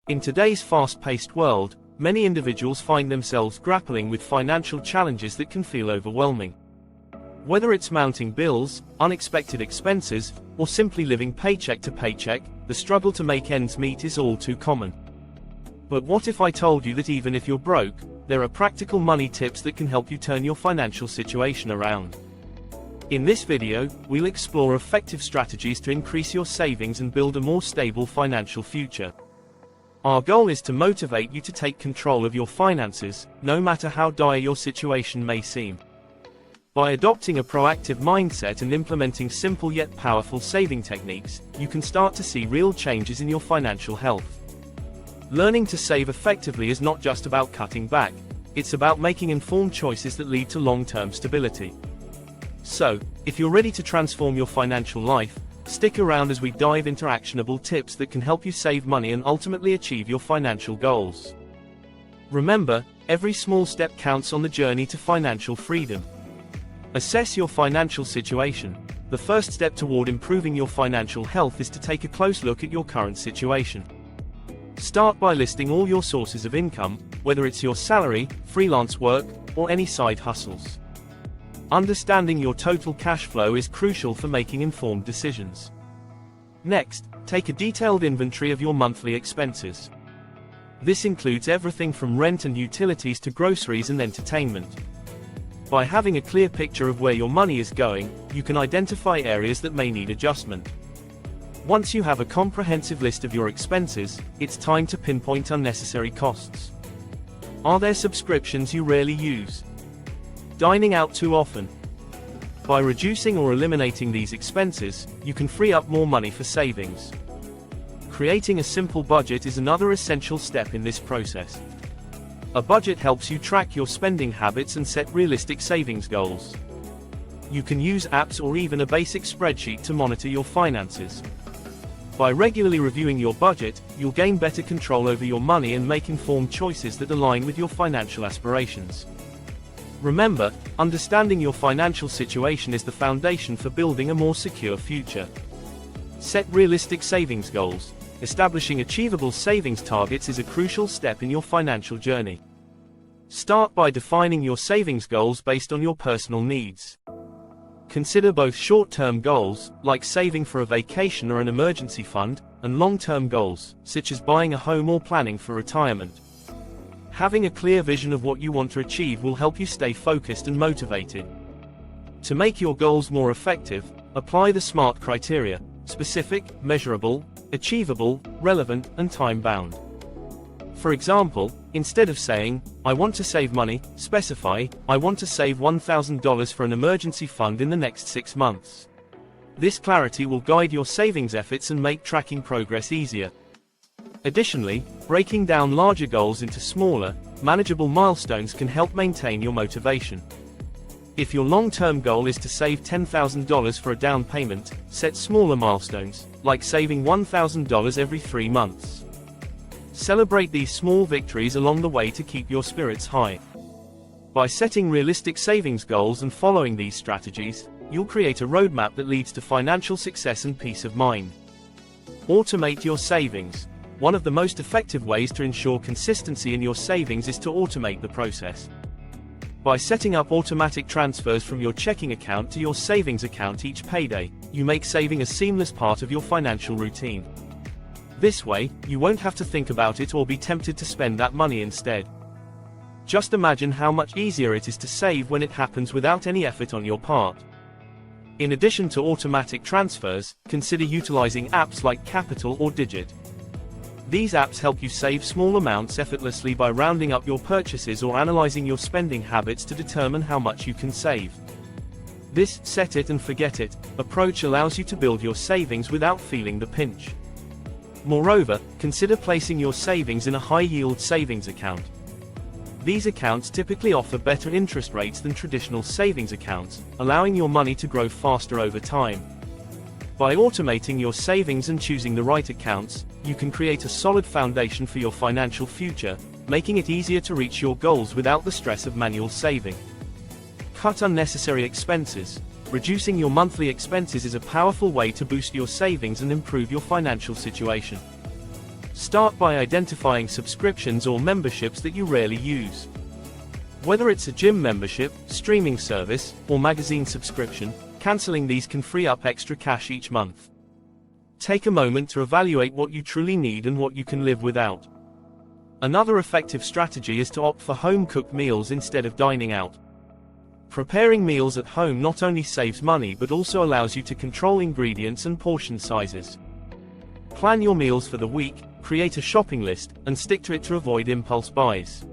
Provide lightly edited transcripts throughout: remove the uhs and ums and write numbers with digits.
In today's fast-paced world, many individuals find themselves grappling with financial challenges that can feel overwhelming. Whether it's mounting bills, unexpected expenses, or simply living paycheck to paycheck, the struggle to make ends meet is all too common. But what if I told you that even if you're broke, there are practical money tips that can help you turn your financial situation around? In this video, we'll explore effective strategies to increase your savings and build a more stable financial future. Our goal is to motivate you to take control of your finances, no matter how dire your situation may seem. By adopting a proactive mindset and implementing simple yet powerful saving techniques, you can start to see real changes in your financial health. Learning to save effectively is not just about cutting back, it's about making informed choices that lead to long-term stability. So, if you're ready to transform your financial life, stick around as we dive into actionable tips that can help you save money and ultimately achieve your financial goals. Remember, every small step counts on the journey to financial freedom. Assess your financial situation. The first step toward improving your financial health is to take a close look at your current situation. Start by listing all your sources of income, whether it's your salary, freelance work, or any side hustles. Understanding your total cash flow is crucial for making informed decisions. Next, take a detailed inventory of your monthly expenses. This includes everything from rent and utilities to groceries and entertainment. By having a clear picture of where your money is going, you can identify areas that may need adjustment. Once you have a comprehensive list of your expenses, it's time to pinpoint unnecessary costs. Are there subscriptions you rarely use? Dining out too often? By reducing or eliminating these expenses, you can free up more money for savings. Creating a simple budget is another essential step in this process. A budget helps you track your spending habits and set realistic savings goals. You can use apps or even a basic spreadsheet to monitor your finances. By regularly reviewing your budget, you'll gain better control over your money and make informed choices that align with your financial aspirations. Remember, understanding your financial situation is the foundation for building a more secure future. Set realistic savings goals. Establishing achievable savings targets is a crucial step in your financial journey. Start by defining your savings goals based on your personal needs. Consider both short-term goals, like saving for a vacation or an emergency fund, and long-term goals, such as buying a home or planning for retirement. Having a clear vision of what you want to achieve will help you stay focused and motivated. To make your goals more effective, apply the SMART criteria: specific, measurable, achievable, relevant, and time-bound. For example, instead of saying, "I want to save money," specify, "I want to save $1,000 for an emergency fund in the next 6 months." This clarity will guide your savings efforts and make tracking progress easier. Additionally, breaking down larger goals into smaller, manageable milestones can help maintain your motivation. If your long-term goal is to save $10,000 for a down payment, set smaller milestones, like saving $1,000 every 3 months. Celebrate these small victories along the way to keep your spirits high. By setting realistic savings goals and following these strategies, you'll create a roadmap that leads to financial success and peace of mind. Automate your savings. One of the most effective ways to ensure consistency in your savings is to automate the process. By setting up automatic transfers from your checking account to your savings account each payday, you make saving a seamless part of your financial routine. This way, you won't have to think about it or be tempted to spend that money instead. Just imagine how much easier it is to save when it happens without any effort on your part. In addition to automatic transfers, consider utilizing apps like Capital or Digit. These apps help you save small amounts effortlessly by rounding up your purchases or analyzing your spending habits to determine how much you can save. This set it and forget it approach allows you to build your savings without feeling the pinch. Moreover, consider placing your savings in a high-yield savings account. These accounts typically offer better interest rates than traditional savings accounts, allowing your money to grow faster over time. By automating your savings and choosing the right accounts, you can create a solid foundation for your financial future, making it easier to reach your goals without the stress of manual saving. Cut unnecessary expenses. Reducing your monthly expenses is a powerful way to boost your savings and improve your financial situation. Start by identifying subscriptions or memberships that you rarely use. Whether it's a gym membership, streaming service, or magazine subscription, canceling these can free up extra cash each month. Take a moment to evaluate what you truly need and what you can live without. Another effective strategy is to opt for home-cooked meals instead of dining out. Preparing meals at home not only saves money but also allows you to control ingredients and portion sizes. Plan your meals for the week, create a shopping list, and stick to it to avoid impulse buys.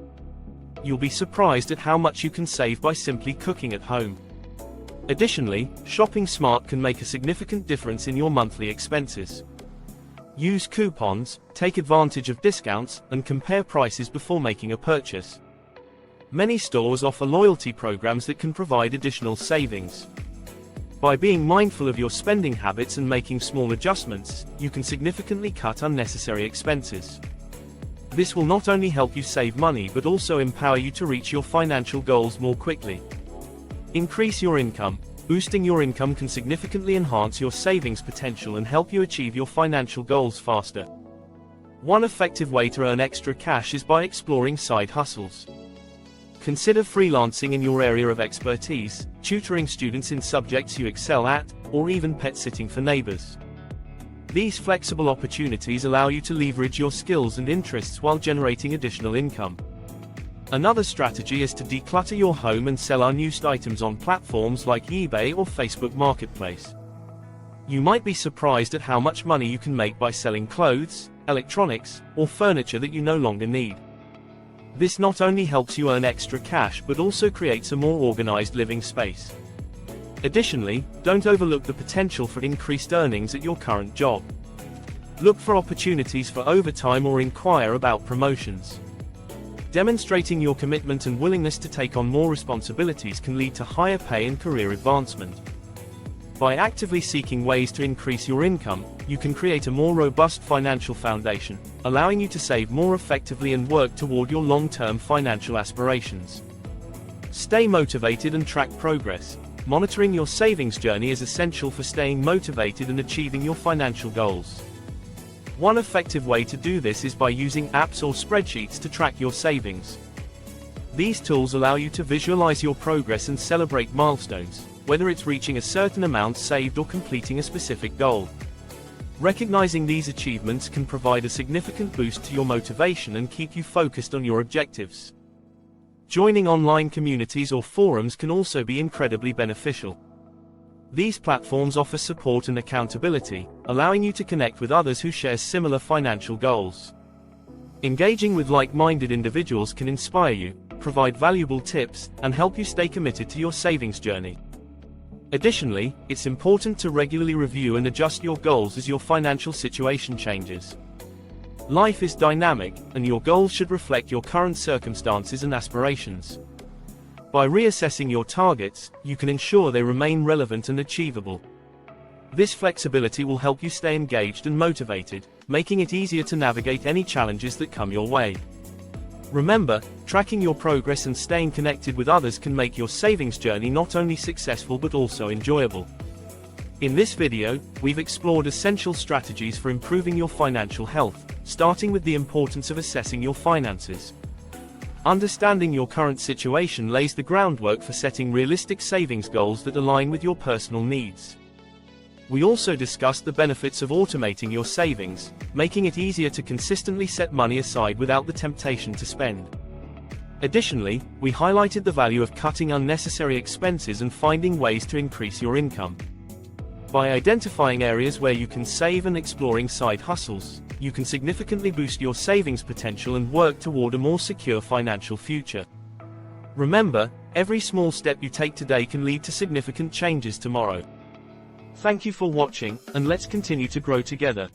You'll be surprised at how much you can save by simply cooking at home. Additionally, shopping smart can make a significant difference in your monthly expenses. Use coupons, take advantage of discounts, and compare prices before making a purchase. Many stores offer loyalty programs that can provide additional savings. By being mindful of your spending habits and making small adjustments, you can significantly cut unnecessary expenses. This will not only help you save money but also empower you to reach your financial goals more quickly. Increase your income. Boosting your income can significantly enhance your savings potential and help you achieve your financial goals faster. One effective way to earn extra cash is by exploring side hustles. Consider freelancing in your area of expertise, tutoring students in subjects you excel at, or even pet sitting for neighbors. These flexible opportunities allow you to leverage your skills and interests while generating additional income. Another strategy is to declutter your home and sell unused items on platforms like eBay or Facebook Marketplace. You might be surprised at how much money you can make by selling clothes, electronics, or furniture that you no longer need. This not only helps you earn extra cash but also creates a more organized living space. Additionally, don't overlook the potential for increased earnings at your current job. Look for opportunities for overtime or inquire about promotions. Demonstrating your commitment and willingness to take on more responsibilities can lead to higher pay and career advancement. By actively seeking ways to increase your income, you can create a more robust financial foundation, allowing you to save more effectively and work toward your long-term financial aspirations. Stay motivated and track progress. Monitoring your savings journey is essential for staying motivated and achieving your financial goals. One effective way to do this is by using apps or spreadsheets to track your savings. These tools allow you to visualize your progress and celebrate milestones, whether it's reaching a certain amount saved or completing a specific goal. Recognizing these achievements can provide a significant boost to your motivation and keep you focused on your objectives. Joining online communities or forums can also be incredibly beneficial. These platforms offer support and accountability, allowing you to connect with others who share similar financial goals. Engaging with like-minded individuals can inspire you, provide valuable tips, and help you stay committed to your savings journey. Additionally, it's important to regularly review and adjust your goals as your financial situation changes. Life is dynamic, and your goals should reflect your current circumstances and aspirations. By reassessing your targets, you can ensure they remain relevant and achievable. This flexibility will help you stay engaged and motivated, making it easier to navigate any challenges that come your way. Remember, tracking your progress and staying connected with others can make your savings journey not only successful but also enjoyable. In this video, we've explored essential strategies for improving your financial health, starting with the importance of assessing your finances. Understanding your current situation lays the groundwork for setting realistic savings goals that align with your personal needs. We also discussed the benefits of automating your savings, making it easier to consistently set money aside without the temptation to spend. Additionally, we highlighted the value of cutting unnecessary expenses and finding ways to increase your income. By identifying areas where you can save and exploring side hustles, you can significantly boost your savings potential and work toward a more secure financial future. Remember, every small step you take today can lead to significant changes tomorrow. Thank you for watching, and let's continue to grow together.